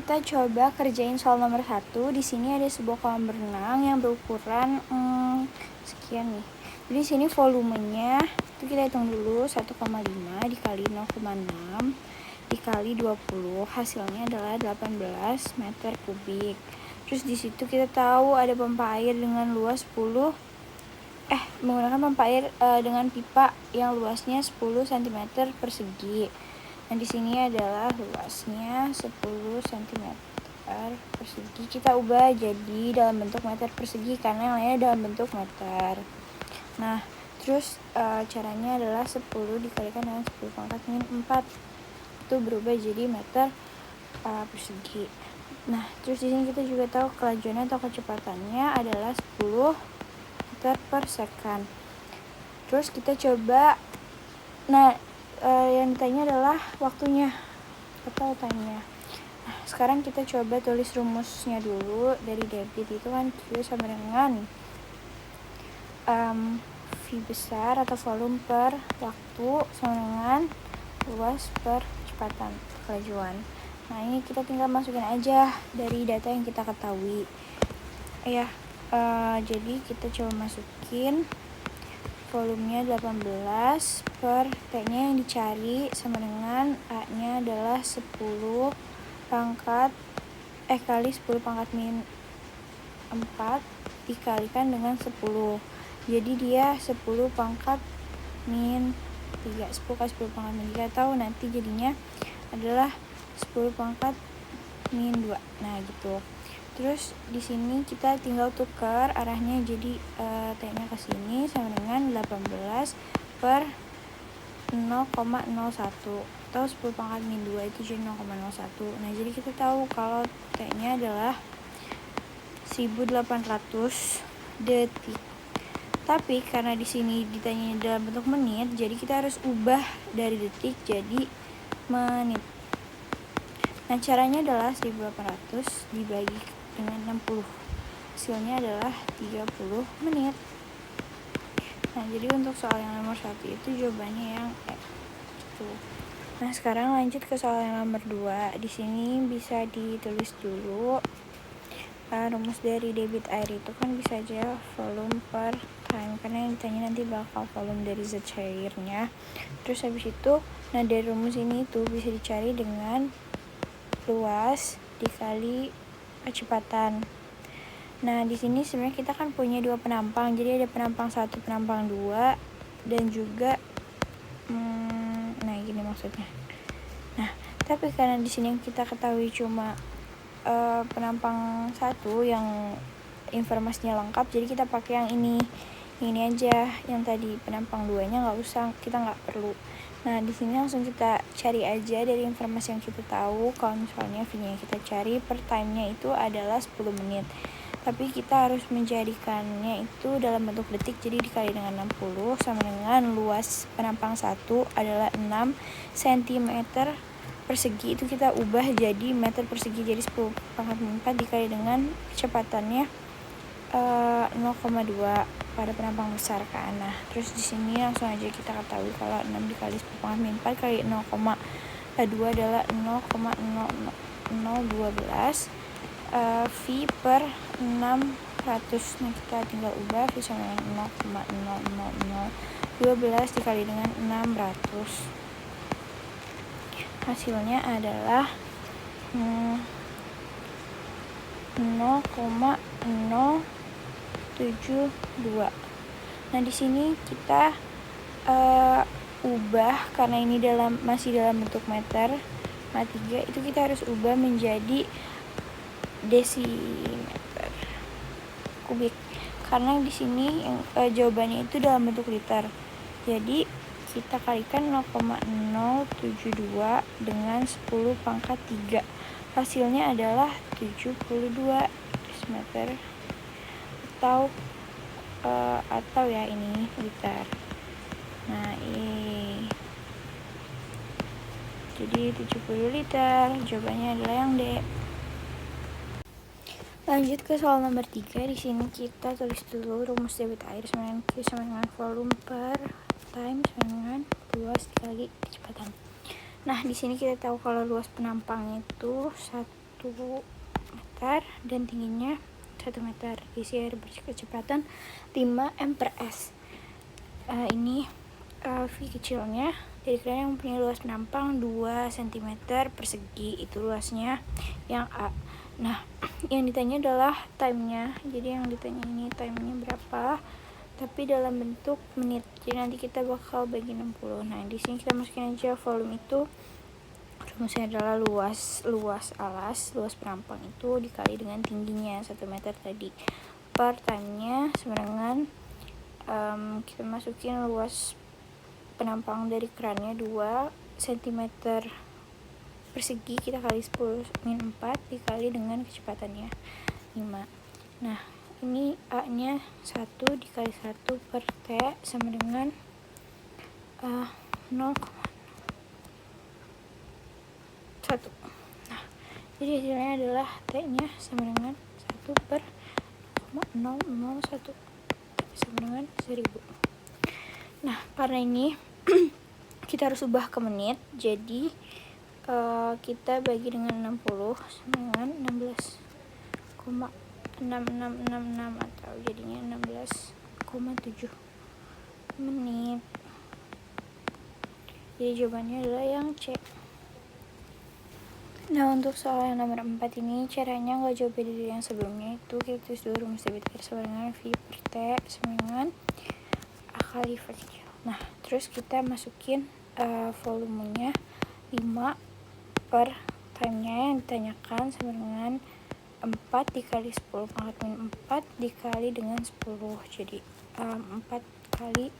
kita coba kerjain soal nomor 1. Di sini ada sebuah kolam berenang yang berukuran sekian nih. Jadi di sini volumenya itu kita hitung dulu 1,5 dikali 0,6 dikali 20. Hasilnya adalah 18 meter kubik. Terus di situ kita tahu ada pompa air dengan luas menggunakan pompa air dengan pipa yang luasnya 10 cm persegi. Nah, di sini adalah luasnya 10 cm persegi. Kita ubah jadi dalam bentuk meter persegi karena yang lainnya dalam bentuk meter. Nah, terus caranya adalah 10 dikalikan dengan 10 pangkat min 4. Itu berubah jadi meter persegi. Nah, terus di sini kita juga tahu kelajuannya atau kecepatannya adalah 10 meter per second. Terus kita coba, yang ditanya adalah waktunya atau time-nya. Nah, sekarang kita coba tulis rumusnya dulu. Dari debit itu kan Q sama dengan V besar atau volume per waktu sama dengan luas per kecepatan kelajuan. Nah, ini kita tinggal masukin aja dari data yang kita ketahui. Jadi kita coba masukin volumenya 18 per T-nya yang dicari sama dengan A-nya adalah 10 kali 10 pangkat min 4 dikalikan dengan 10. Jadi dia 10 pangkat min 3. 10 kali 10 pangkat min 3 tahu nanti jadinya adalah 10 pangkat min 2. Nah, gitu. Terus di sini kita tinggal tukar arahnya, jadi T-nya ke sini sama dengan 18 per 0,01 atau 10 pangkat min 2 itu jadi 0,01. Nah, jadi kita tahu kalau T-nya adalah 1800 detik. Tapi karena di sini ditanya dalam bentuk menit, jadi kita harus ubah dari detik jadi menit. Nah, caranya adalah 1800 dibagi dengan 60. Hasilnya adalah 30 menit. Nah, jadi untuk soal yang nomor 1 itu jawabannya yang itu. Nah, sekarang lanjut ke soal yang nomor 2. Di sini bisa ditulis dulu rumus dari debit air itu kan bisa aja volume per time, karena yang ditanya nanti bakal volume dari zat cairnya. Terus habis itu, dari rumus ini itu bisa dicari dengan luas dikali kecepatan. Nah, di sini sebenarnya kita kan punya dua penampang. Jadi ada penampang 1, penampang 2 dan juga gini maksudnya. Nah, tapi karena di sini yang kita ketahui cuma penampang 1 yang informasinya lengkap, jadi kita pakai yang ini aja. Yang tadi penampang 2-nya nggak usah, kita nggak perlu. Nah, di sini langsung kita cari aja dari informasi yang kita tahu. Kalau misalnya V-nya kita cari per time-nya itu adalah 10 menit. Tapi kita harus menjadikannya itu dalam bentuk detik, jadi dikali dengan 60 sama dengan luas penampang 1 adalah 6 cm persegi. Itu kita ubah jadi meter persegi, jadi 10 pangkat min 4 dikali dengan kecepatannya 0,2 pada penampang besar kan. Nah, terus di sini langsung aja kita ketahui kalau 6 dikali 10 pangkat min 4 kali 0,2 adalah 0,0012 V per 600. Nah, kita tinggal ubah V sama dengan 0,0012 dikali dengan 600. Hasilnya adalah 0,072. Nah, di sini kita ubah karena ini masih dalam bentuk meter. Nah, 3 itu kita harus ubah menjadi desimeter kubik. Karena di sini jawabannya itu dalam bentuk liter. Jadi kita kalikan 0,072 dengan 10 pangkat 3. Hasilnya adalah 72 desimeter atau ya ini liter. Nah, jadi 70 liter. Jawabannya adalah yang D. Lanjut ke soal nomor 3. Di sini kita tulis dulu rumus debit air sama dengan Q sama dengan volume per time sama dengan luas dikali kecepatan. Nah, di sini kita tahu kalau luas penampangnya itu meter dan tingginya 1 meter. Isi air berkecepatan 5 m/s. Ini V kecilnya dari keran yang mempunyai luas penampang 2 cm persegi, itu luasnya yang A. Nah, yang ditanya adalah time-nya. Jadi yang ditanya ini time-nya berapa, tapi dalam bentuk menit. Jadi nanti kita bakal bagi 60. Nah, di sini kita masukin aja volume itu. Rumusnya adalah luas alas, luas perampang itu dikali dengan tingginya 1 meter tadi, per time-nya sama dengan kita masukin luas penampang dari kerannya 2 cm persegi, kita kali 10-4 dikali dengan kecepatannya 5. Nah, ini A-nya 1 dikali 1 per T sama dengan 0,1. Nah, jadi hasilnya adalah T-nya sama dengan 1 per 0,001 sama dengan 1000. Nah, karena ini kita harus ubah ke menit, jadi kita bagi dengan 60 sama dengan 16,6666 atau jadinya 16,7 menit. Jadi jawabannya adalah yang C. Nah, untuk soal yang nomor 4 ini caranya nggak jauh beda dari yang sebelumnya. Itu kita tulis dulu rumus debit air sama dengan V per T sama dengan A kali V kecil. Nah, terus kita masukin volumenya 5 per time-nya yang ditanyakan sama dengan 4 dikali 10 pangkat min 4 dikali dengan 10. Jadi 4 kali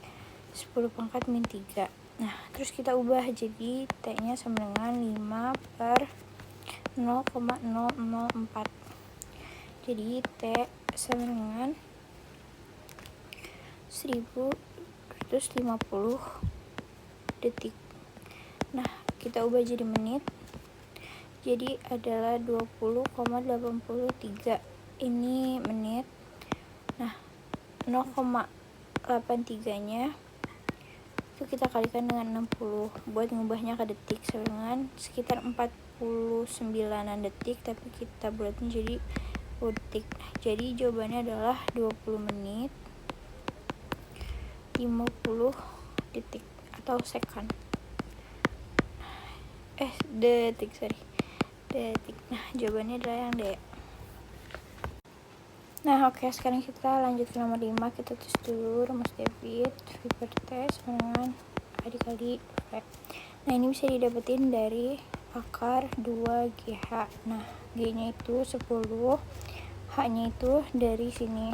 10 pangkat min 3. Nah, terus kita ubah jadi T-nya sama dengan 5 per 0,004. Jadi T sama dengan 1250 detik. Nah, kita ubah jadi menit. Jadi adalah 20,83. Ini menit. Nah, 0,83-nya itu kita kalikan dengan 60 buat ngubahnya ke detik, sama dengan sekitar 49-an detik, tapi kita buatnya jadi detik. Jadi jawabannya adalah 20 menit 50 detik atau second. Detik. Nah, jawabannya adalah yang D. Nah, oke, sekarang kita lanjut ke nomor 5. Kita tulis dulu rumus debit V per T sama dengan A dikali V. Nah, ini bisa didapetin dari akar 2GH. Nah, G-nya itu 10, H-nya itu dari sini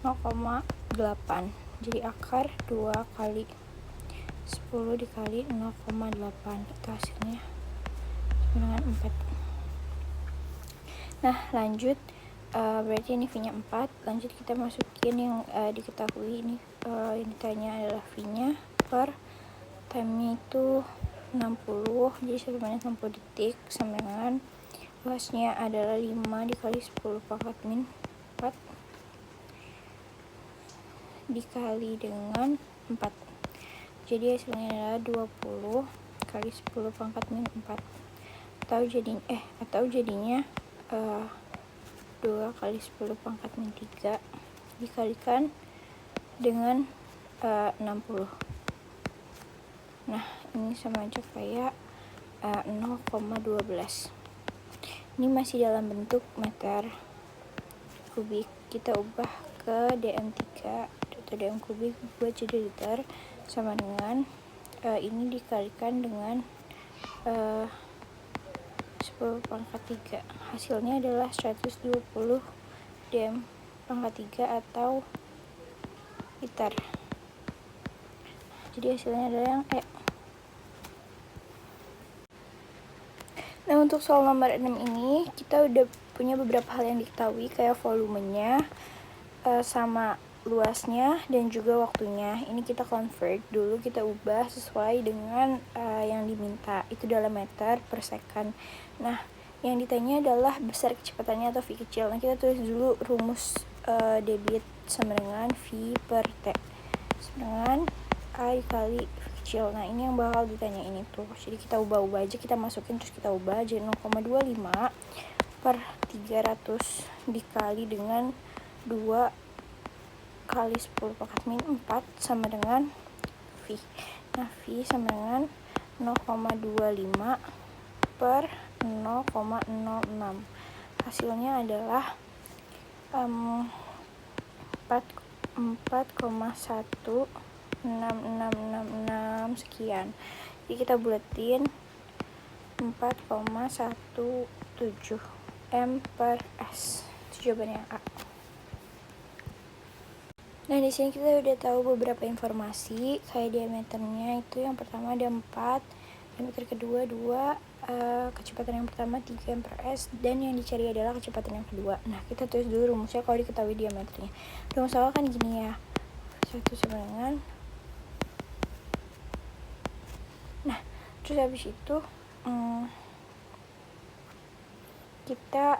0,8. Jadi akar 2 kali 10 dikali 0,8, itu hasilnya dengan 4. Nah, lanjut, berarti ini V-nya 4. Lanjut kita masukin yang diketahui ini, yang ditanya adalah V-nya per time-nya itu 60, jadi 1 menit 60 detik sama dengan luasnya adalah 5 dikali 10 pangkat min 4 dikali dengan 4. Jadi hasilnya adalah 20 kali 10 pangkat min 4 atau jadinya 2 kali 10 pangkat min 3 dikalikan dengan 60. Nah, ini sama aja kayak 0,12. Ini masih dalam bentuk meter kubik. Kita ubah ke dm3 atau dm kubik buat jadi liter, sama dengan ini dikalikan dengan 10 pangkat 3. Hasilnya adalah 120 dm pangkat 3 atau liter. Jadi hasilnya adalah yang E. Nah, untuk soal nomor 6 ini kita udah punya beberapa hal yang diketahui, kayak volumenya sama luasnya dan juga waktunya. Ini kita convert dulu, kita ubah sesuai dengan yang diminta, itu dalam meter per second. Nah, yang ditanya adalah besar kecepatannya atau V kecil. Nah, kita tulis dulu rumus debit sama dengan V per T sama dengan A dikali V kecil. Nah ini yang bakal ditanya ini tuh, jadi kita ubah-ubah aja, kita masukin terus kita ubah jadi 0,25 per 300 dikali dengan 2 kali 10 pangkat min 4 sama dengan V. Nah V sama dengan 0,25 per 0,06. Hasilnya adalah 4,16666 sekian. Jadi kita buletin 4,17 M per S. Itu jawabannya A. Nah di sini kita udah tahu beberapa informasi kayak diameternya itu yang pertama ada 4, diameter kedua 2, kecepatan yang pertama 3 M per S, dan yang dicari adalah kecepatan yang kedua. Nah kita tulis dulu rumusnya kalau diketahui diameternya. Rumus awal kan gini ya, 1 sama dengan, nah terus habis itu kita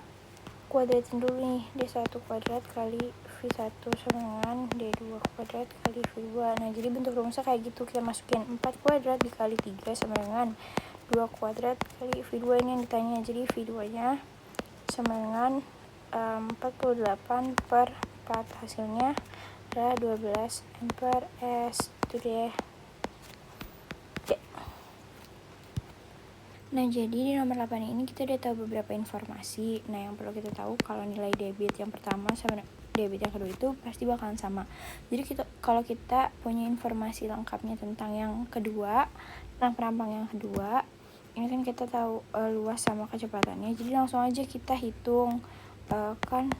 kuadratin dulu nih, D1 kuadrat kali V1 sama dengan D2 kuadrat kali V2. Nah jadi bentuk rumusnya kayak gitu, kita masukin 4 kuadrat dikali 3 sama dengan 2 kuadrat kali V2 ini yang ditanya. Jadi V2 nya sama dengan 48 per 4, hasilnya adalah 12 M per S. Itu deh. Nah jadi di nomor 8 ini kita udah tahu beberapa informasi. Nah yang perlu kita tahu kalau nilai debit yang pertama sama debit yang kedua itu pasti bakalan sama. Jadi kalau kita punya informasi lengkapnya tentang yang kedua, tentang perampang yang kedua, ini kan kita tahu luas sama kecepatannya, jadi langsung aja kita hitung, kan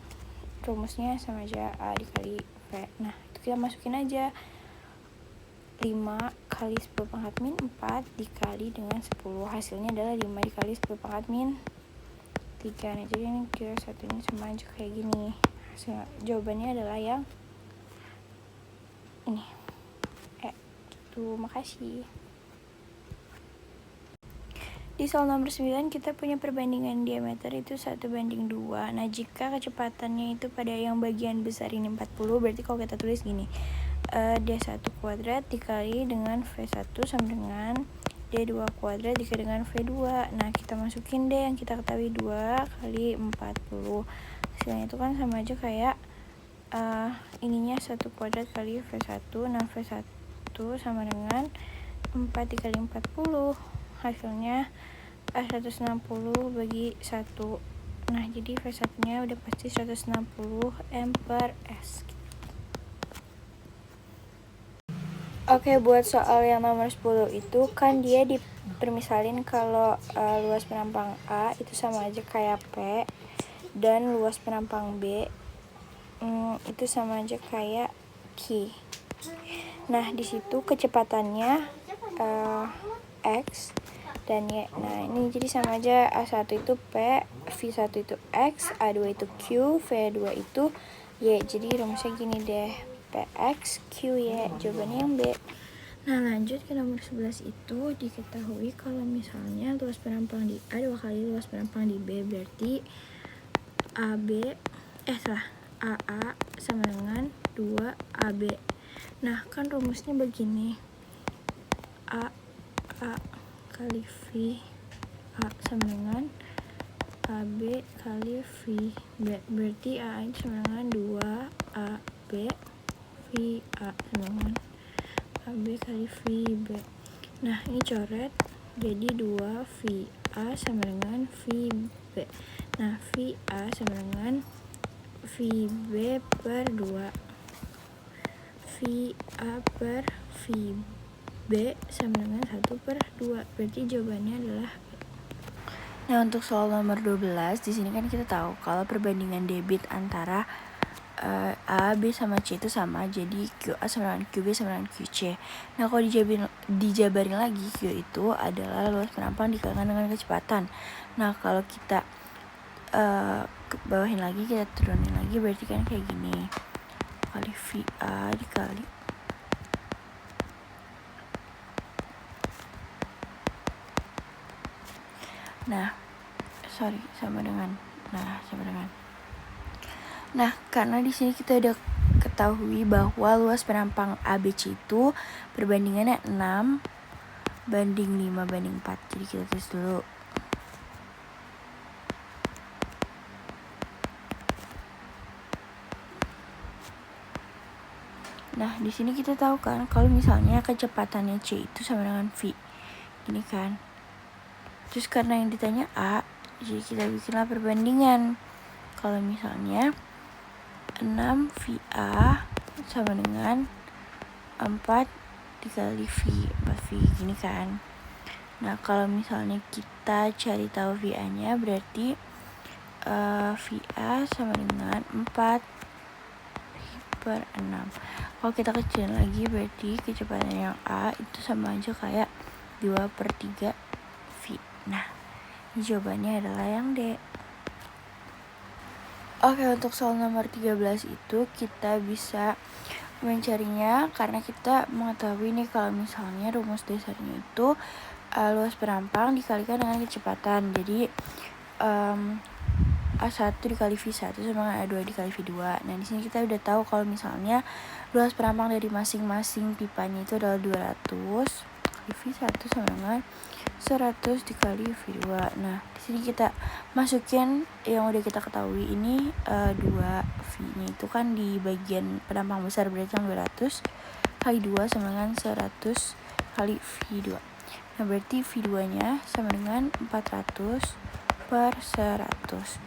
rumusnya sama aja A dikali V. Nah itu kita masukin aja 5 kali 10 pangkat min 4 dikali dengan 10, hasilnya adalah 5 dikali 10 pangkat min 3. Nah jadi ini kira satunya sama aja kayak gini. Hasil jawabannya adalah yang ini. Gitu, makasih. Di soal nomor 9 kita punya perbandingan diameter itu 1:2. Nah jika kecepatannya itu pada yang bagian besar ini 40, berarti kalau kita tulis gini, D1 kuadrat dikali dengan V1 sama dengan D2 kuadrat dikali dengan V2. Nah kita masukin deh yang kita ketahui 2 kali 40. Hasilnya itu kan sama aja kayak ininya 1 kuadrat kali V1. Nah V1 sama dengan 4 dikali 40, hasilnya 160 bagi 1. Nah jadi V1 nya udah pasti 160 M per S. Oke, buat soal yang nomor 10 itu kan dia dipermisalin kalau luas perampang A itu sama aja kayak P, dan luas perampang B itu sama aja kayak Q. Nah di situ kecepatannya X dan Y. Nah ini jadi sama aja, A1 itu P, V1 itu X, A2 itu Q, V2 itu Y. Jadi rumusnya gini deh, PX QY, jawabannya yang B. Nah lanjut ke nomor 11 itu diketahui kalau misalnya luas perampang di A 2 kali luas perampang di B, berarti AA sama dengan 2AB. Nah kan rumusnya begini, A kali V A sama dengan AB kali V B, berarti A ini sama dengan 2AB V A sama dengan AB kali V B. Nah ini coret jadi 2 V A sama dengan V B. Nah V A sama dengan V B per 2 V A per V B sama dengan 1 per 2, berarti jawabannya adalah B. Nah untuk soal nomor 12 di sini kan kita tahu kalau perbandingan debit antara A, B sama C itu sama, jadi QA sama dengan QB sama dengan QC. Nah kalau dijabarin lagi, Q itu adalah luas perampang dikalikan dengan kecepatan. Nah kalau kita bawahin lagi, kita turunin lagi, berarti kan kayak gini, kali VA dikali sama dengan Nah, karena di sini kita udah ketahui bahwa luas perampang ABC itu perbandingannya 6 banding 5 banding 4. Jadi kita tulis dulu. Nah, di sini kita tahu kan kalau misalnya kecepatannya C itu sama dengan V. Ini kan. Terus karena yang ditanya A, jadi kita bikinlah perbandingan. Kalau misalnya 6 VA sama dengan 4 dikali V, 4V gini kan. Nah, kalau misalnya kita cari tahu VA-nya berarti VA sama dengan 4 per 6. Kalau kita kecilin lagi berarti kecepatan yang A itu sama aja kayak 2 per 3 V. Nah, ini jawabannya adalah yang D. Oke, untuk soal nomor 13 itu kita bisa mencarinya karena kita mengetahui nih kalau misalnya rumus dasarnya itu luas perampang dikalikan dengan kecepatan. Jadi A1 dikali V1 sama dengan A2 dikali V2. Nah, di sini kita udah tahu kalau misalnya luas perampang dari masing-masing pipanya itu adalah 200 V1 sama dengan 100 dikali V2. Nah, di sini kita masukin yang udah kita ketahui ini 2V-nya itu kan di bagian perampang besar berarti yang 200 kali 2 sama dengan 100 kali V2. Nah, berarti V2-nya sama dengan 400 per 100.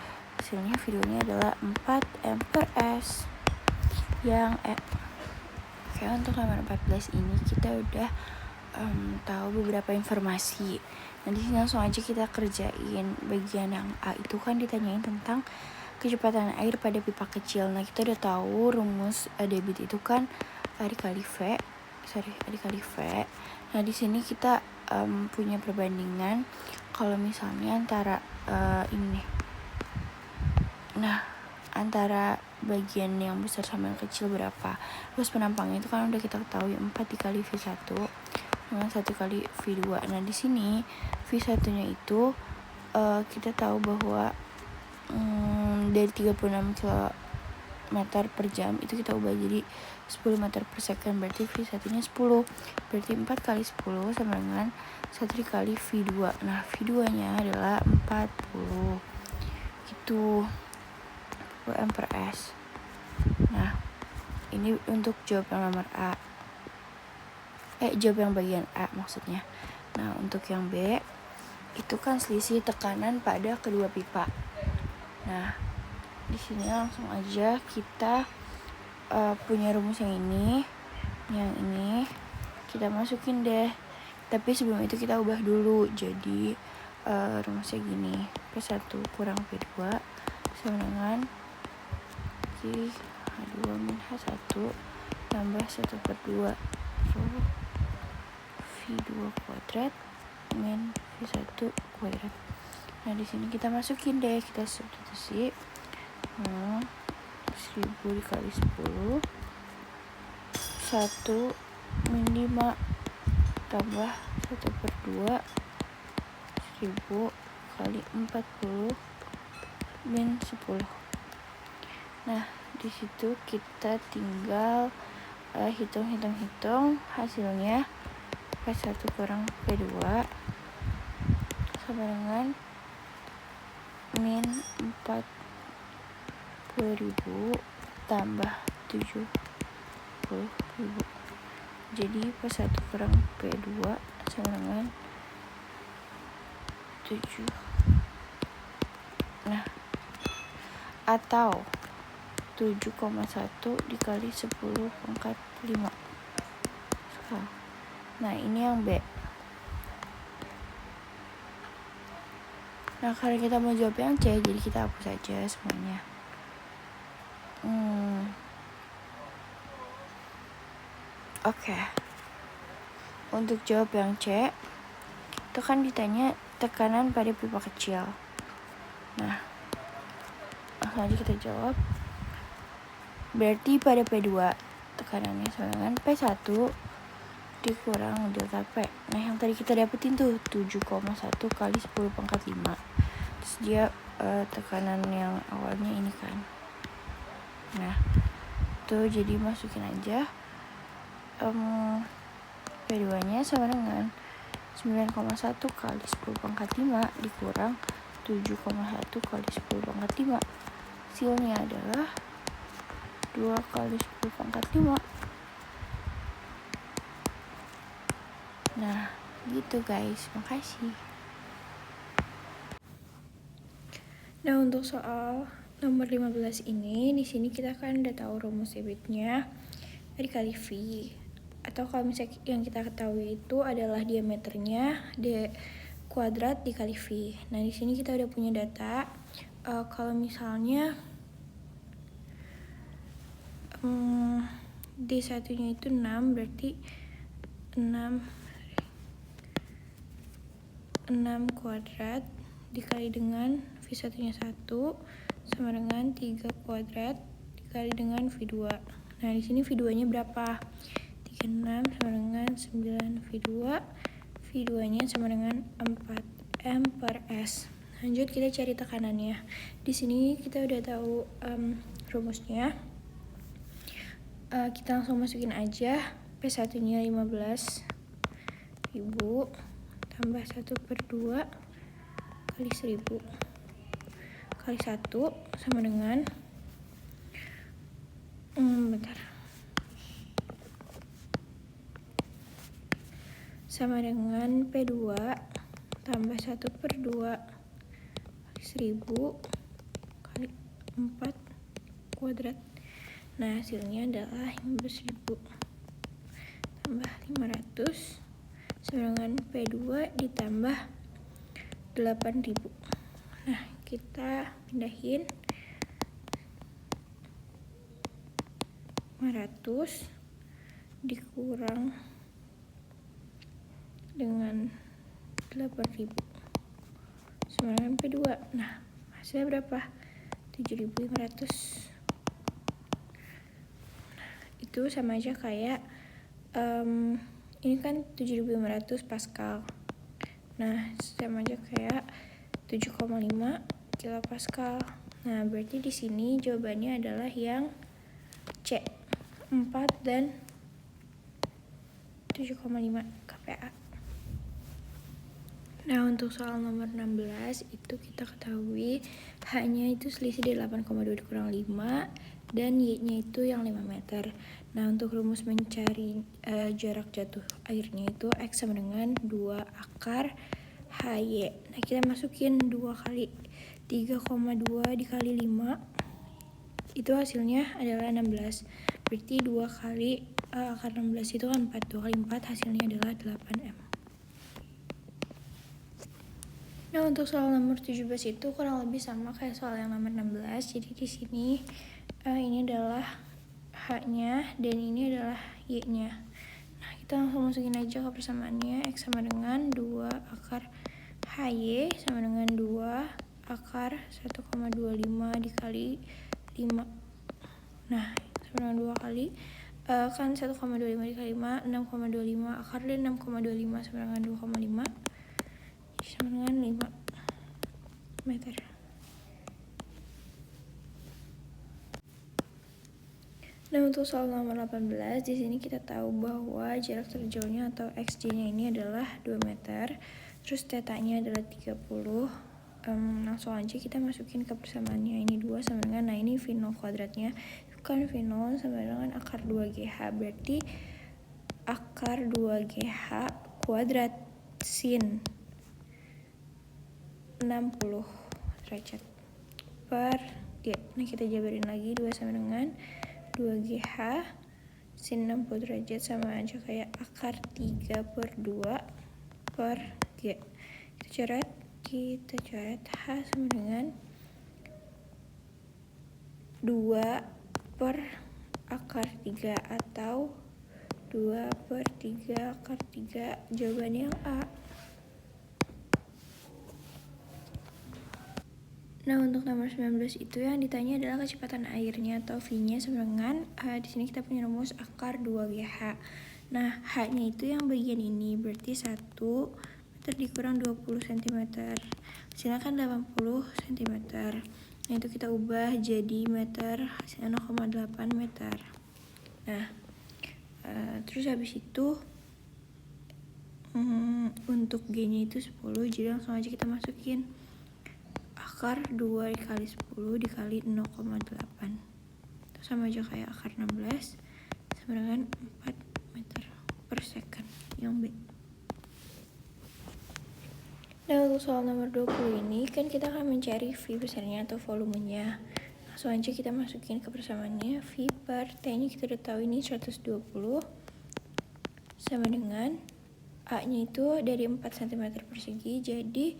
Hasilnya V2-nya adalah 4 amperes yang E. Oke, untuk nomor 14 ini kita udah tahu beberapa informasi. Nah, di sini langsung aja kita kerjain bagian yang A itu kan ditanyain tentang kecepatan air pada pipa kecil. Nah, kita udah tahu rumus debit itu kan A dikali V. Nah, di sini kita punya perbandingan kalau misalnya antara ini nih. Nah, antara bagian yang besar sama yang kecil berapa. Terus penampangnya itu kan udah kita ketahui 4 dikali V1 dengan 1 kali V2. Nah, di sini V1-nya itu kita tahu bahwa dari 36 km per jam itu kita ubah jadi 10 meter per second, berarti V1-nya 10. Berarti 4 kali 10 sama dengan 1 dikali V2. Nah, V2-nya adalah 40. Gitu. 40 amperes. Nah, ini untuk jawab yang nomor A. Jawab yang bagian A maksudnya. Nah, untuk yang B itu kan selisih tekanan pada kedua pipa. Nah, di sini langsung aja kita punya rumus yang ini kita masukin deh. Tapi sebelum itu kita ubah dulu. Jadi rumusnya gini, P1 kurang P2 sama dengan H2 min H1 tambah 1 per 2 V2 kuadrat min V1 kuadrat. Nah, di sini kita masukin deh, kita substitusi 1000 dikali 10 1 min 5 tambah 1 per 2 1000 kali 40 min 10. Nah, di situ kita tinggal hitung hasilnya. P1 kurang P2 sama dengan min 40.000 tambah 70.000. Jadi P1 kurang P2 sama dengan 7. Nah, atau 7,1 dikali 10 pangkat 5. Nah, ini yang B. Nah, karena kita mau jawab yang C, jadi kita hapus aja semuanya. Oke. Untuk jawab yang C, itu kan ditanya tekanan pada pipa kecil. Nah, langsung aja kita jawab. Berarti pada P2 tekanannya sama dengan P1 dikurang delta P. Nah, yang tadi kita dapetin tuh 7,1 kali 10 pangkat 5. Terus dia tekanan yang awalnya ini kan. Nah, tuh jadi masukin aja P2 nya sama dengan 9,1 kali 10 pangkat 5 dikurang 7,1 kali 10 pangkat 5. Hasilnya adalah 2 kali 10 pangkat 5. Nah, gitu guys. Makasih. Nah, untuk soal nomor 15 ini, di sini kita kan udah tahu rumus EBIT-nya dikali V. Atau kalau misalnya yang kita ketahui itu adalah diameternya D kuadrat dikali V. Nah, di sini kita udah punya data. Kalau misalnya D1-nya itu 6, berarti 6 kuadrat dikali dengan V1-nya 1 sama dengan 3 kuadrat dikali dengan V2. Nah, di sini V2-nya berapa? 36 sama dengan 9 V2. V2-nya sama dengan 4 M per S. Lanjut kita cari tekanannya. Di sini kita udah tahu rumusnya. Kita langsung masukin aja. P1-nya 15.000 tambah 1/2 kali 1000 kali 1 sama dengan sama dengan P2 tambah 1/2 kali 1000 kali 4 kuadrat. Nah, hasilnya adalah 15.000 tambah 500 sama dengan P2 ditambah 8.000. Nah, kita pindahin 500 dikurang dengan 8.000 sama dengan P2. Nah, hasilnya berapa? 7.500. Itu sama aja kayak ini kan 7.500 Pascal. Nah, sama aja kayak 7,5 kilopascal. Nah, berarti di sini jawabannya adalah yang C, 4 dan 7,5 kPa. Nah, untuk soal nomor 16 itu kita ketahui H-nya itu selisih dari 8,2 dikurang 5 dan Y-nya itu yang 5 meter. Nah, untuk rumus mencari jarak jatuh airnya itu X sama dengan 2 akar HY. Nah, kita masukin 2 kali 3,2 dikali 5 itu hasilnya adalah 16. Berarti 2 kali akar 16 itu kan 4. 2 kali 4 hasilnya adalah 8M. Nah, untuk soal nomor 17 itu kurang lebih sama kayak soal yang nomor 16. Jadi di sini ini adalah H-nya dan ini adalah Y-nya. Nah, kita langsung masukin aja ke persamaannya. X sama dengan 2 akar HY sama dengan 2 akar 1,25 dikali 5. Nah, sama dengan 2 kali kan 1,25 dikali 5, 6,25 akar dari 6,25 sama dengan 2,5 sama dengan 5 meter. Nah, untuk soal nomor 18 di sini kita tahu bahwa jarak terjauhnya atau XJ-nya ini adalah 2 meter. Terus θ-nya adalah 30. Langsung aja kita masukin ke persamaannya. Ini 2 sama dengan, nah ini V0 kuadratnya. Kan V0 sama dengan akar 2GH. Berarti akar 2GH kuadrat sin 60 derajat per G. Nah, kita jabarin lagi. 2 sama dengan 2GH sin 60 derajat sama aja kayak akar 3/2 per G. Kita coret H sama dengan 2 per akar 3 atau 2/3 akar 3. Jawabannya yang A. Nah, untuk nomor 19 itu yang ditanya adalah kecepatan airnya atau V-nya sama dengan di sini kita punya rumus akar 2GH. Nah, H-nya itu yang bagian ini, berarti 1 meter dikurang 20 cm. Hasilnya kan 80 cm. Nah, itu kita ubah jadi meter, hasilnya 0,8 meter. Nah, terus habis itu untuk G-nya itu 10, jadi langsung aja kita masukin akar 2 dikali 10 dikali 0,8. Itu sama aja kayak akar 16 sama dengan 4 meter per second yang B. Nah, untuk soal nomor 20 ini kan kita akan mencari V besarnya atau volumenya. Langsung aja kita masukin ke persamaannya. V per T-nya kita udah tahu ini 120 sama dengan A-nya itu dari 4 cm persegi, jadi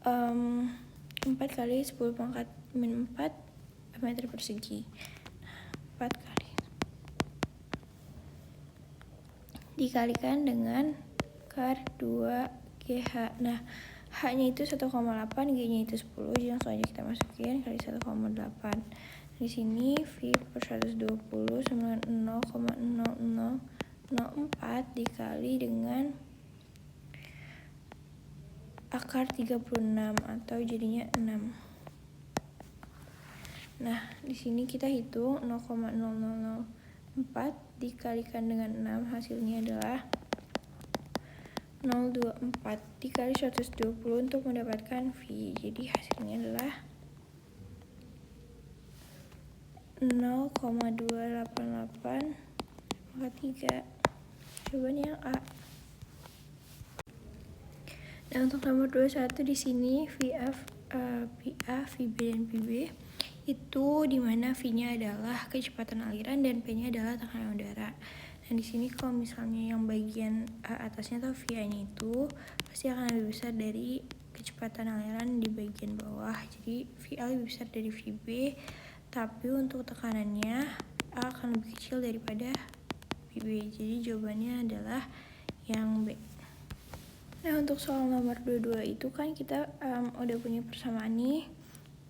4 kali 10 pangkat min 4 meter persegi. 4 kali dikalikan dengan akar 2GH. Nah, H-nya itu 1,8, G-nya itu 10, jadi langsung aja kita masukin kali 1,8. Di sini V per 120 sama dengan 0,0004 dikali dengan akar 36 atau jadinya 6. Nah, di sini kita hitung 0,0004 dikalikan dengan 6, hasilnya adalah 0,24 dikali 120 untuk mendapatkan V. Jadi hasilnya adalah 0,288 3. Jawabannya yang A. Nah, untuk nomor 21 di sini VA, VB dan PB itu dimana V-nya adalah kecepatan aliran dan P-nya adalah tekanan udara. Nah, di sini kalau misalnya yang bagian atasnya atau VA-nya itu pasti akan lebih besar dari kecepatan aliran di bagian bawah. Jadi VA lebih besar dari VB, tapi untuk tekanannya A akan lebih kecil daripada VB. Jadi jawabannya adalah yang B. Nah, untuk soal nomor 22 itu kan kita udah punya persamaan nih,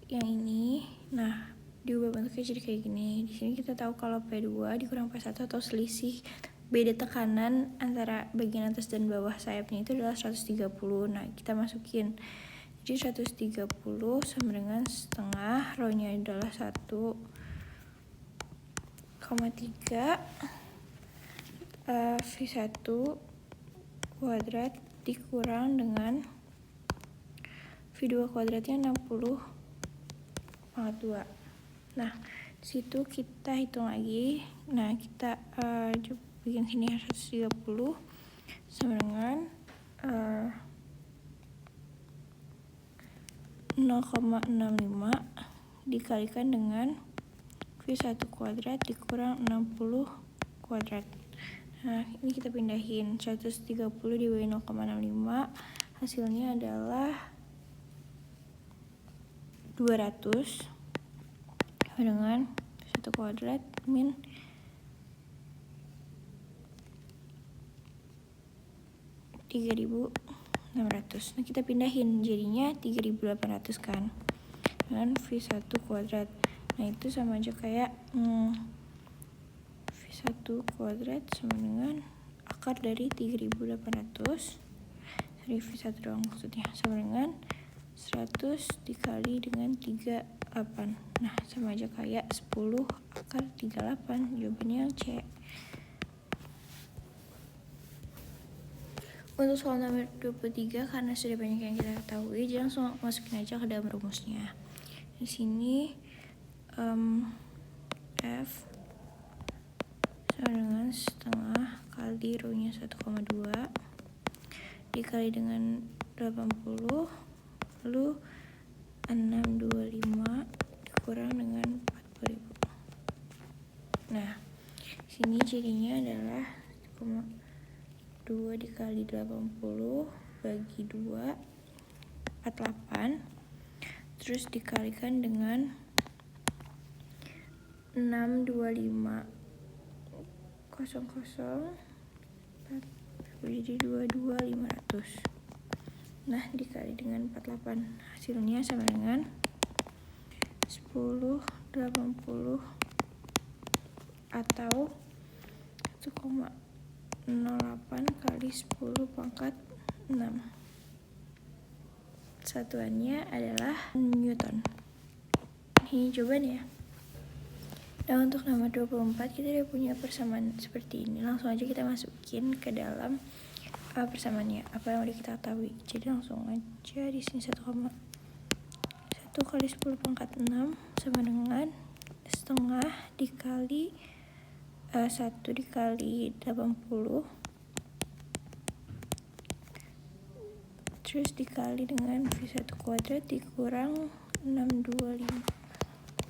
yang ini. Nah, diubah bentuknya jadi kayak gini. Di sini kita tahu kalau P2 dikurang P1 atau selisih beda tekanan antara bagian atas dan bawah sayapnya itu adalah 130. Nah, kita masukin. Jadi 130 sama dengan setengah, rho-nya adalah 1,3 V1 kuadrat dikurang dengan V2 kuadratnya 60 pangkat 2. Nah, disitu kita hitung lagi. Nah, kita bikin sini 130 sama dengan 0,65 dikalikan dengan V1 kuadrat dikurang 60 kuadrat. Nah, ini kita pindahin 130 dibagi 0,65, hasilnya adalah 200 dengan 1 kuadrat min 3.600. Nah, kita pindahin jadinya 3.800 kan dengan V1 kuadrat. Nah, itu sama aja kayak V1 kuadrat sama dengan akar dari 3.800 dari V1 doang maksudnya, sama dengan 100 dikali dengan 38. Nah, sama aja kayak 10 akar 38. Jawabannya C. Untuk soal nomor 23, karena sudah banyak yang kita ketahui, jadi langsung masukin aja ke dalam rumusnya. Di sini F sama dengan setengah kali rho-nya 1,2 dikali dengan 80, lalu 625 dikurang dengan 40.000. Nah, sini jadinya adalah 2 dikali 80 bagi 2, 48, terus dikalikan dengan 625 jadi 22.500. Nah, dikali dengan 48, hasilnya sama dengan 1080 atau 1,08 kali 10 pangkat 6. Satuannya adalah Newton. Ini jawabannya. Nah, untuk nomor 24 kita udah punya persamaan seperti ini. Langsung aja kita masukin ke dalam persamaannya apa yang udah kita ketahui. Jadi langsung aja di sini 1 kali 10 pangkat 6 sama dengan setengah dikali 1 dikali 80 terus dikali dengan V1 kuadrat dikurang 625.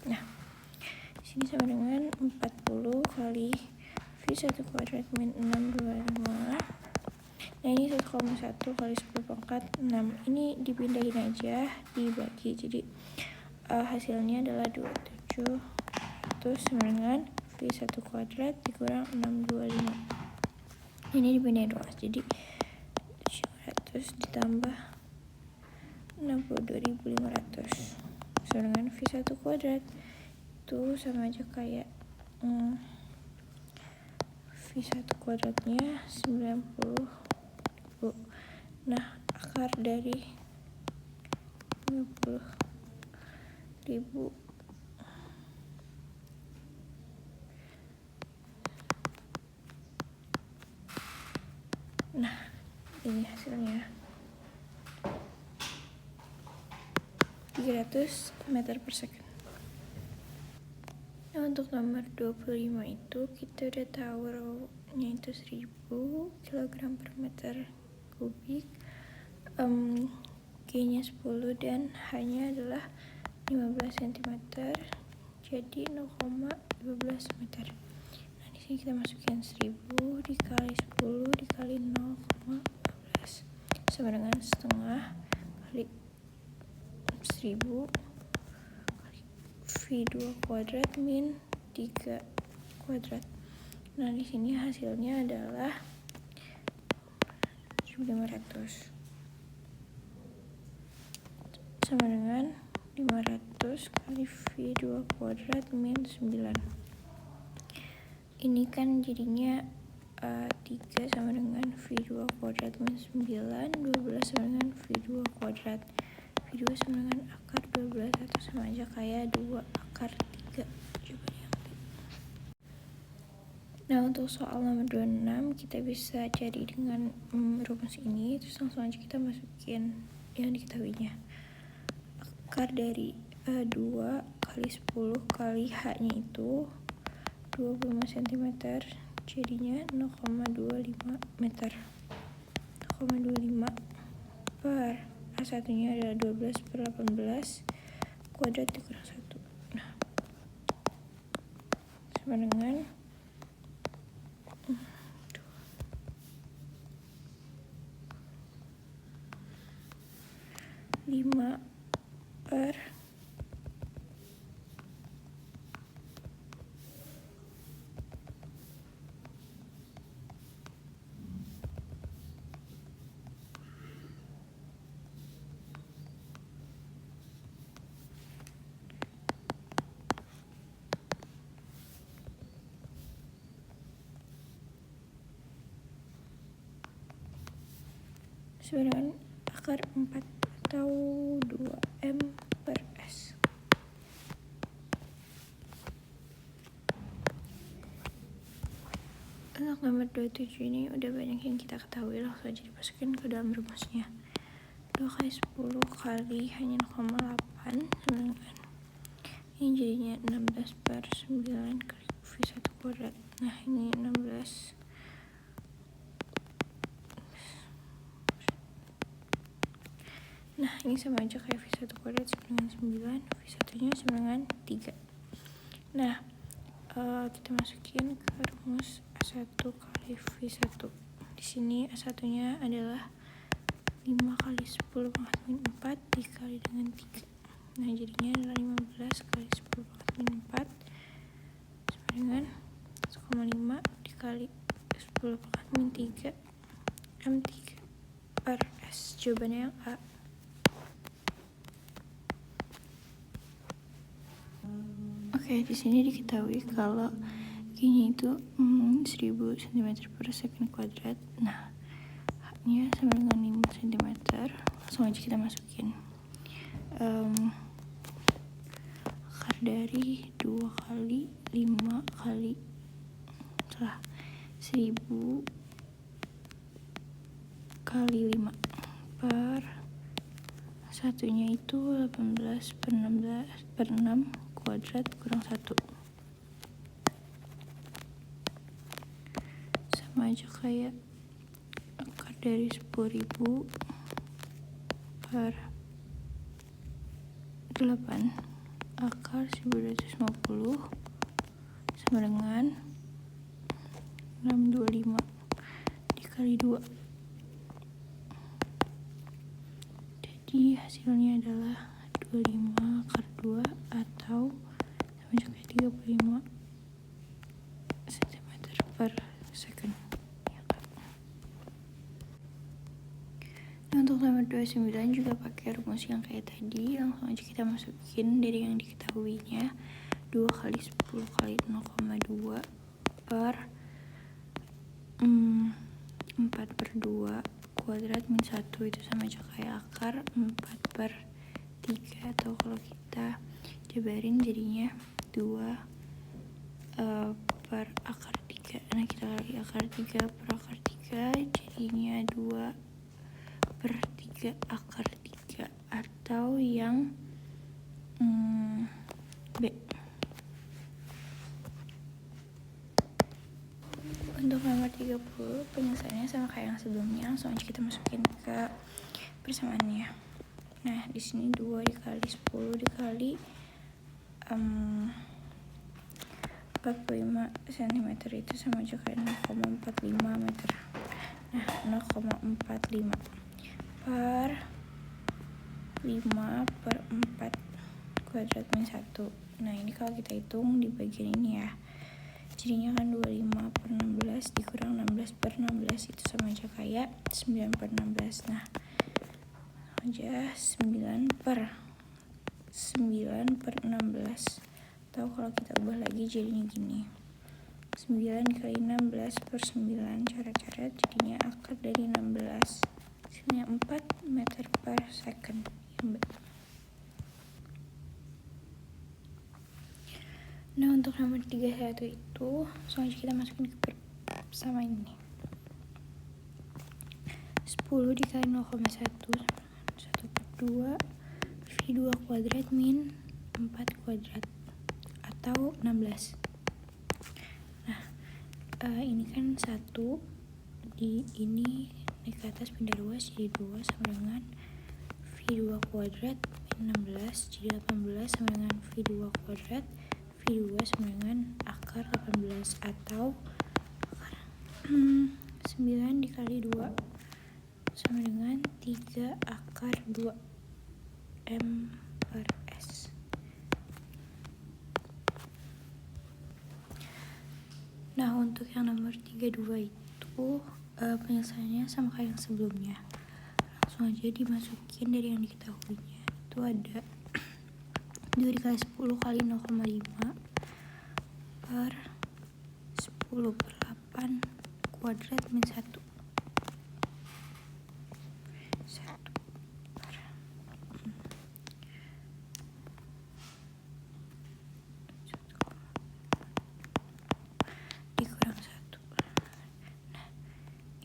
Nah, sini sama dengan 40 kali V1 kuadrat min 625. Nah, ini 1,1 kali 10 pangkat 6. Ini dipindahin aja, dibagi. Jadi hasilnya adalah 27. Terus sama dengan V1 kuadrat dikurang 625. Ini dipindahin ruas. Jadi 700 ditambah 62.500 sama dengan V1 kuadrat. Itu sama aja kayak V1 kuadratnya 90.000. Nah, akar dari 50.000 nah, ini hasilnya 300 meter per second. Nah, untuk nomor 25 itu kita udah tahu rho-nya itu 1000 kg per meter kubik, G-nya 10 dan H-nya adalah 15 cm, jadi 0,15 meter. Nah, di sini kita masukin 1000 dikali 10 dikali 0,15 sama dengan setengah kali 1000 kali V2 kuadrat min 3 kuadrat. Nah, di sini hasilnya adalah 1500 sama dengan 500 kali V2 kuadrat min 9. Ini kan jadinya 3 sama dengan V2 kuadrat min 9, 12 sama dengan V2 kuadrat. V2 sama dengan akar 12 atau sama aja kayak 2 akar 3. Jawabannya. Nah, untuk soal nomor 26 kita bisa cari dengan rumus ini, terus langsung aja kita masukin yang diketahuinya. Akar dari 2 kali 10 kali H-nya itu 25 cm, jadinya 0,25 meter. 0,25 per A1-nya adalah 12 per 18 kuadrat dikurang 1. Nah, sama dengan 5 per 9 akar 4 atau 2M per S. Untuk nomor 27 ini udah banyak yang kita ketahui, langsung aja dimasukin ke dalam rumusnya. 2 kali 10 kali hanya 0,8 sama dengan ini jadinya 16 per 9 kali V1 kuadrat. Nah, ini 16 Nah, ini sama aja kayak V1 kuadrat sama dengan 9, V1-nya sama dengan 3. Nah, kita masukin ke rumus A1 kali V1. Di sini A1-nya adalah 5 kali 10 pangkat min 4 dikali dengan 3. Nah, jadinya adalah 15 kali 10 pangkat min 4 sama dengan 1,5 dikali 10 pangkat min 3 M3 per S. Jawabannya yang A. Oke, di sini diketahui kalau G-nya itu 1000 cm per second kuadrat. Nah, H-nya sama dengan 5 cm. Langsung aja kita masukin. Akar dari 2 kali 5 kali 1000 kali 5 per satunya itu 18 per 16 per 6 kuadrat kurang 1 sama aja kayak akar dari 10.000 per 8 akar 1250 sama dengan 625 dikali 2. Jadi hasilnya adalah 25 akar 2 atau sama aja kayak 35 cm per second. Nah, untuk nomor 29 juga pakai rumus yang kayak tadi. Langsung aja kita masukin dari yang diketahuinya. 2 kali 10 kali 0,2 per 4 per 2 kuadrat min 1 itu sama aja kayak akar 4 per 3, atau kalau kita jabarin jadinya 2 per akar 3. Nah, kita kali akar 3 per akar 3 jadinya 2 per 3 akar 3 atau yang B. Untuk nomor 30 penyelesaiannya sama kayak yang sebelumnya, langsung aja kita masukin ke persamaannya. Nah, di sini 2 dikali 10 dikali 45 cm itu sama aja kayak 0,45 meter. Nah, 0,45 per 5 per 4 kuadrat min 1. Nah, ini kalau kita hitung di bagian ini ya, jadinya kan 25 per 16 dikurang 16 per 16 itu sama aja kayak 9 per 16. Nah, aja 9 per 16, atau kalau kita ubah lagi jadinya gini, 9 kali 16 per 9 coret-coret jadinya akar dari 16, hasilnya 4 meter per second. Yang B. Nah, untuk nomor 31 itu langsung aja kita masukin ke sama ini. 10 dikali 0,1 1 per 2 V2 kuadrat min 4 kuadrat atau 16. Nah, ini kan 1 di ini naik ke atas pindah luas jadi 2 sama dengan V2 kuadrat min 16 jadi 18 sama dengan V2 kuadrat. V2 sama dengan akar 18 atau akar 9 dikali 2 sama dengan 3 akar 2 M per S. Nah, untuk yang nomor 32 itu penyelesaiannya sama kayak yang sebelumnya. Langsung aja dimasukin dari yang diketahuinya. Itu ada 2 dikali 10 kali 0,5 per 10 per 8 kuadrat min 1 per dikurang 1. Nah,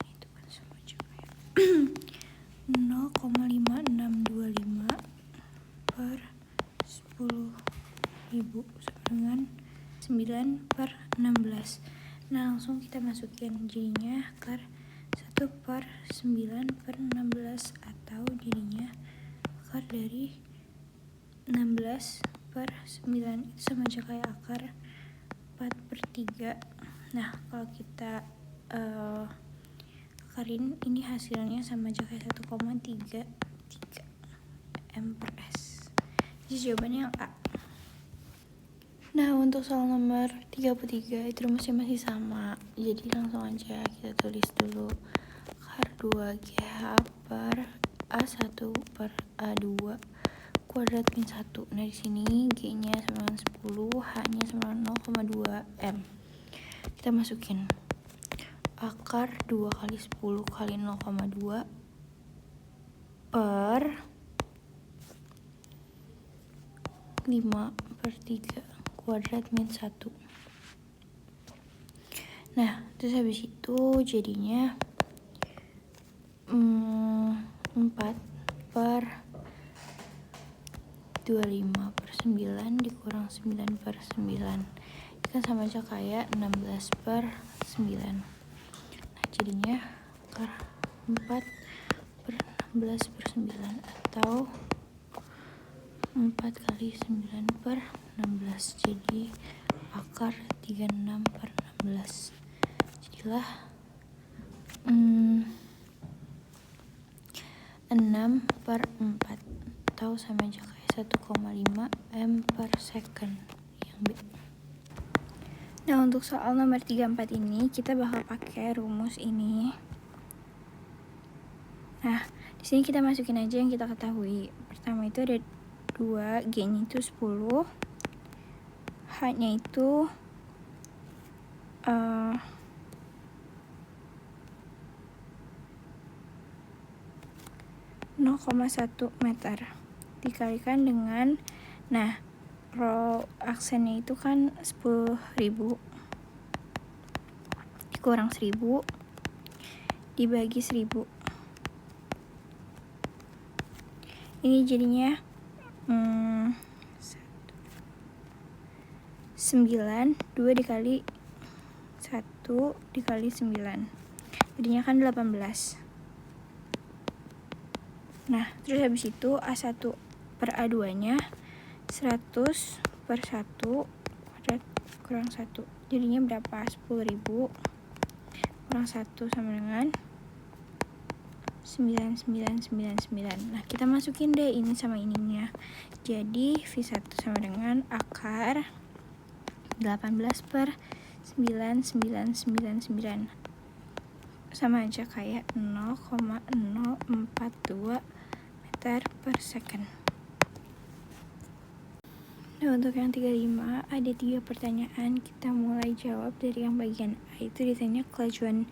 ini tuh kan sama aja kayak 0,5625 per 10.000 sama dengan 9 per 16. Nah, langsung kita masukin jadinya akar 1 per 9 per 16 atau jadinya akar dari 16 per 9 itu sama aja kayak akar 4 per 3. Nah, kalau kita akarin ini hasilnya sama aja kayak 1,33 M per S. Jadi jawabannya yang A. Nah, untuk soal nomor 33 itu rumusnya masih sama. Jadi langsung aja kita tulis dulu akar 2GH per A1 per A2 kuadrat min 1. Nah, di sini G-nya sama dengan 10, H-nya sama dengan 0,2 M. Kita masukin akar 2 kali 10 kali 0,2 per 5 per 3 kuadrat min 1. Nah, terus habis itu jadinya 4 per 25 per 9 dikurang 9 per 9 kan sama aja kayak 16 per 9. Nah jadinya akar 4 per 16 per 9 atau 4 kali 9 per 16, jadi akar 36 per 16. Jadilah 6 per 4 atau sama aja kayak 1,5 M per second yang B. Nah untuk soal nomor 34 ini kita bakal pakai rumus ini. Nah di sini kita masukin aja yang kita ketahui. Pertama itu ada 2, G-nya itu 10, H-nya itu 0,1 meter dikalikan dengan, nah row aksennya itu kan 10.000 dikurang 1.000 dibagi 1.000. Ini jadinya 9, 2 dikali 1 dikali 9, jadinya kan 18. Nah terus habis itu A1 per A2 nya 100 per 1 kuadrat kurang 1, jadinya berapa? 10.000 kurang 1 sama dengan 9999. Nah kita masukin deh ini sama ininya, jadi V1 sama dengan akar 18 per 9999 sama aja kayak 0,042 meter per second. Nah untuk yang 35 ada 3 pertanyaan, kita mulai jawab dari yang bagian A. Itu ditanya kelajuan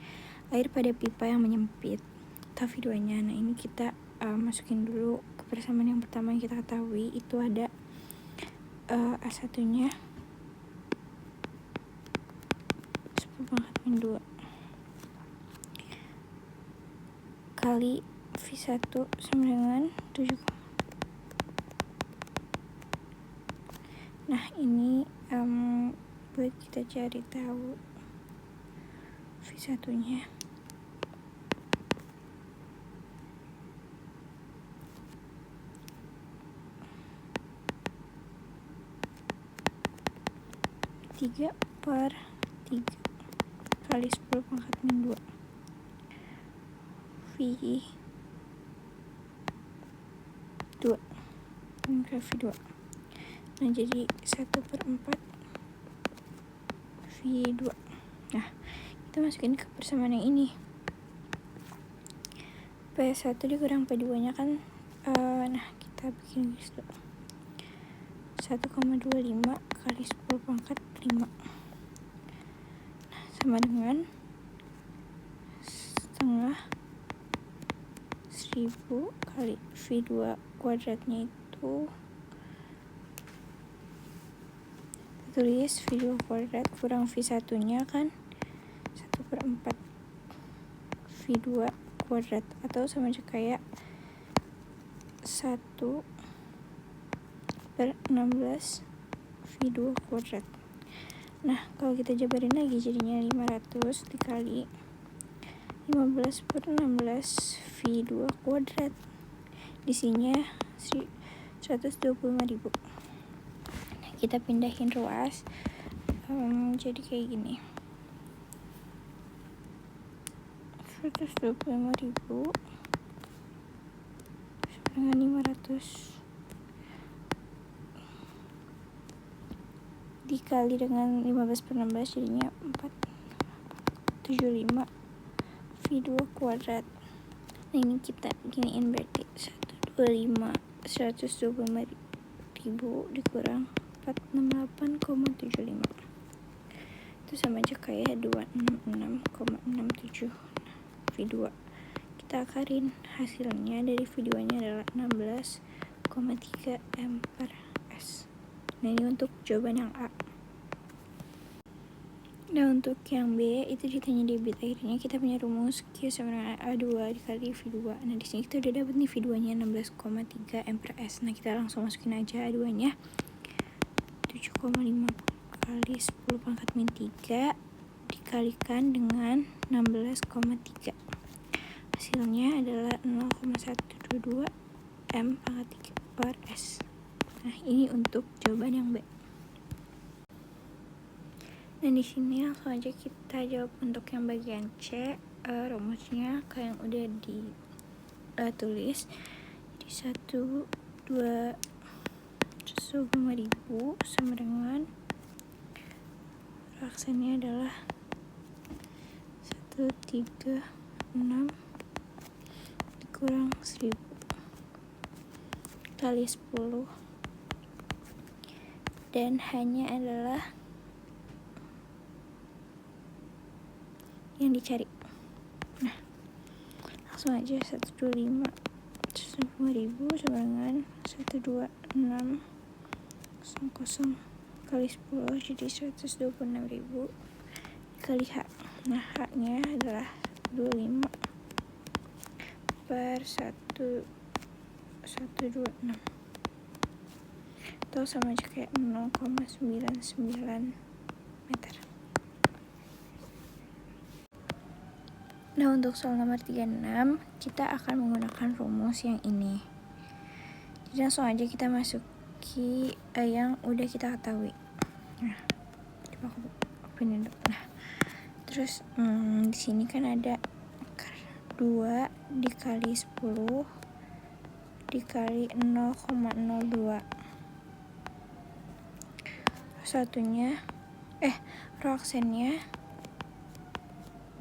air pada pipa yang menyempit atau V2-nya. Nah ini kita masukin dulu kebersamaan yang pertama yang kita ketahui, itu ada A1 nya 10⁻². Kali V1 sama dengan 7. Nah ini buat kita cari tahu V1 nya. Tiga per 3 kali 10⁻². V2 ke V2. Nah jadi 1/4 V2. Nah kita masukin ke persamaan yang ini, P1 dikurang P2 nya kan nah kita bikin gitu 1,25 kali 10⁻5. Nah sama dengan setengah 1000 kali V2 kuadratnya itu tulis V2 kuadrat kurang V1 nya kan 1/4 V2 kuadrat atau sama aja kayak 1/16 V2 kuadrat. Nah kalau kita jabarin lagi jadinya 500 dikali 15/16 V2 kuadrat, isinya 125.000. Nah, kita pindahin ruas jadi kayak gini, 125.000 dengan 500 dikali dengan 15/16 jadinya 475 V2 kuadrat. Nah ini kita giniin berarti 125.000 dikurang 468,75 itu sama aja kayak 266,67 V2. Kita akarin, hasilnya dari V2 nya adalah 16,3 M per S. Nah ini untuk jawaban yang A. Nah, untuk yang B itu ditanya debit. Akhirnya kita punya rumus Q sama dengan A2 dikali V2. Nah, di sini kita udah dapat nih V2-nya 16,3 M per S. Nah, kita langsung masukin aja A2-nya 7,5 kali 10 pangkat min 3 dikalikan dengan 16,3. Hasilnya adalah 0,122 M pangkat 3 per S. Nah, ini untuk jawaban yang B. Dan di sini langsung aja kita jawab untuk yang bagian C. Rumusnya kayak yang udah ditulis. Jadi 1, 2, 5.000 sama dengan aksennya adalah 136 dikurang 1000 kali 10 dan hanya adalah yang dicari. Nah, langsung aja 125 5.000 sama dengan 126 00 kali 10 jadi 126.000 kali H. Nah, H-nya adalah 25 per 126 atau sama aja kayak 0,99 meter. Nah, untuk soal nomor 36 kita akan menggunakan rumus yang ini. Jadi langsung aja kita masuki yang udah kita ketahui. Nah, coba aku openin dulu. Nah, terus di sini kan ada 2 dikali 10 dikali 0,02. Satunya roaksennya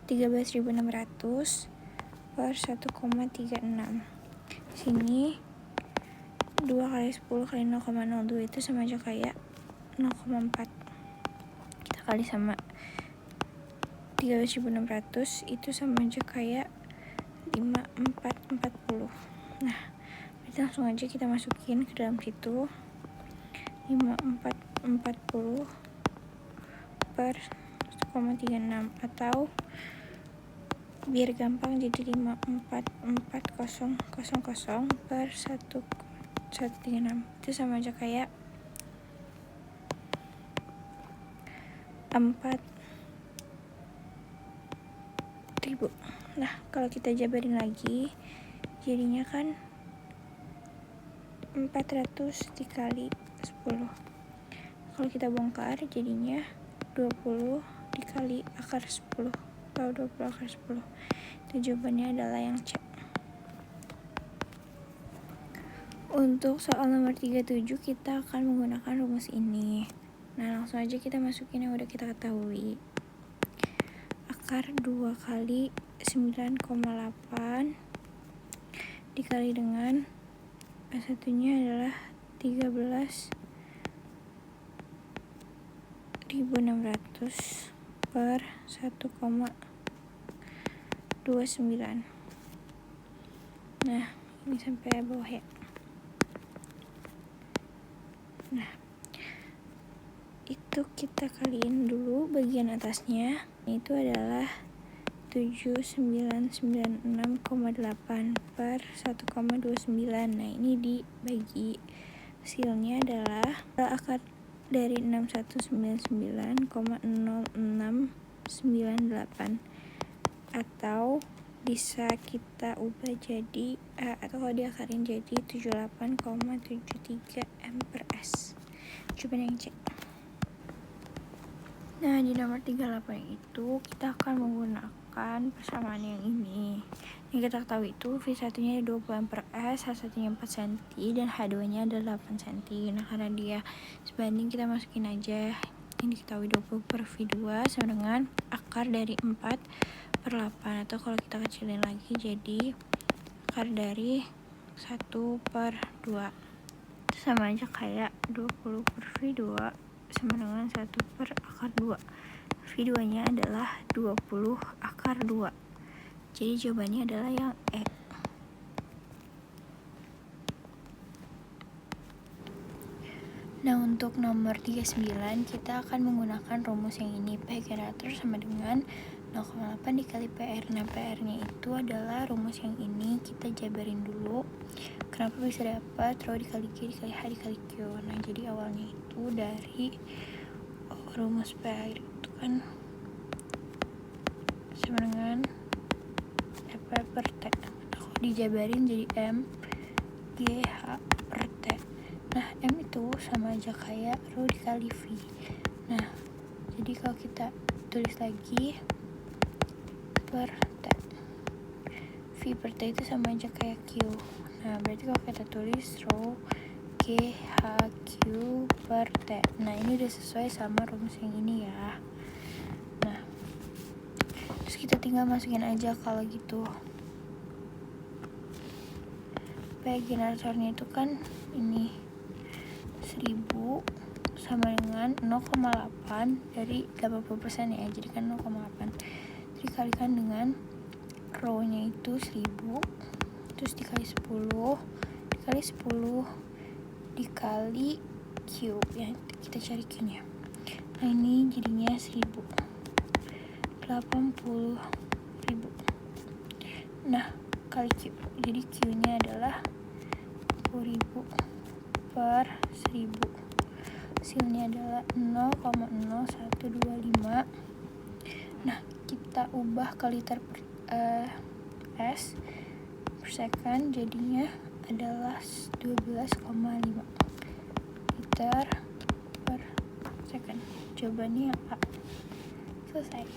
13.600 per 1,36. Sini 2 kali 10 kali 0,02 itu sama aja kayak 0,4. Kita kali sama 13.600 itu sama aja kayak 5440. Nah, kita langsung aja kita masukin ke dalam situ 5440 per 1,36 atau biar gampang jadi 54400 per 1,136 itu sama aja kayak 4.000. Nah, kalau kita jabarin lagi jadinya kan 400 dikali 10. Kalau kita bongkar jadinya 20 dikali akar 10 atau 20 akar 10. Itu jawabannya adalah yang C. Untuk soal nomor 37 kita akan menggunakan rumus ini. Nah, langsung aja kita masukin yang udah kita ketahui. Akar 2 kali 9,8 dikali dengan satunya adalah 13.600 per 1,29. Nah, ini sampai bawah ya. Nah, itu kita kaliin dulu bagian atasnya. Itu adalah 7996,8 per 1,29. Nah, ini dibagi hasilnya adalah akar dari 6199,0698 atau bisa kita ubah jadi atau kalau diakarin jadi 78,73 M per S. Coba yang cek. Nah, di nomor 38 itu kita akan menggunakan persamaan yang ini. Yang kita ketahui itu V1 nya 20 M per S, H1 nya 4 cm dan H2 nya adalah 8 cm. Nah, karena dia sebanding kita masukin aja yang diketahui 20 per V2 sama dengan akar dari 4 per 8 atau kalau kita kecilin lagi jadi akar dari 1 per 2 itu sama aja kayak 20 per V2 sama dengan 1 per akar 2. V2 nya adalah 20 akar 2, jadi jawabannya adalah yang E. Nah, untuk nomor 39 kita akan menggunakan rumus yang ini. P generator sama dengan 0,8 dikali PR. Nah, PR-nya itu adalah rumus yang ini. Kita jabarin dulu. Kenapa bisa dapat rho dikali Q dikali H dikali Q. Nah, jadi awalnya itu dari rumus PR itu kan sama dengan P per T. Aku dijabarin jadi M GH per T. Nah, M itu sama aja kayak rho dikali V. Nah, jadi kalau kita tulis lagi per T, V per T itu sama aja kayak Q. Nah, berarti kalau kita tulis rho GHQ per T. Nah, ini udah sesuai sama rumus yang ini ya. Nah, terus kita tinggal masukin aja kalau gitu. P generatornya itu kan ini 1000 sama dengan 0,8 dari 80% ya, jadi kan 0,8 dikalikan dengan rho nya itu 1000 terus dikali 10 dikali Q ya, kita cari Q nya. Nah, ini jadinya 80.000. Nah, kali Q, jadi Q nya adalah 10.000 per 1000. Hasilnya adalah 0,0125. Nah, kita ubah ke liter per S per second, jadinya adalah 12,5 liter per second. Jawabannya apa? Selesai.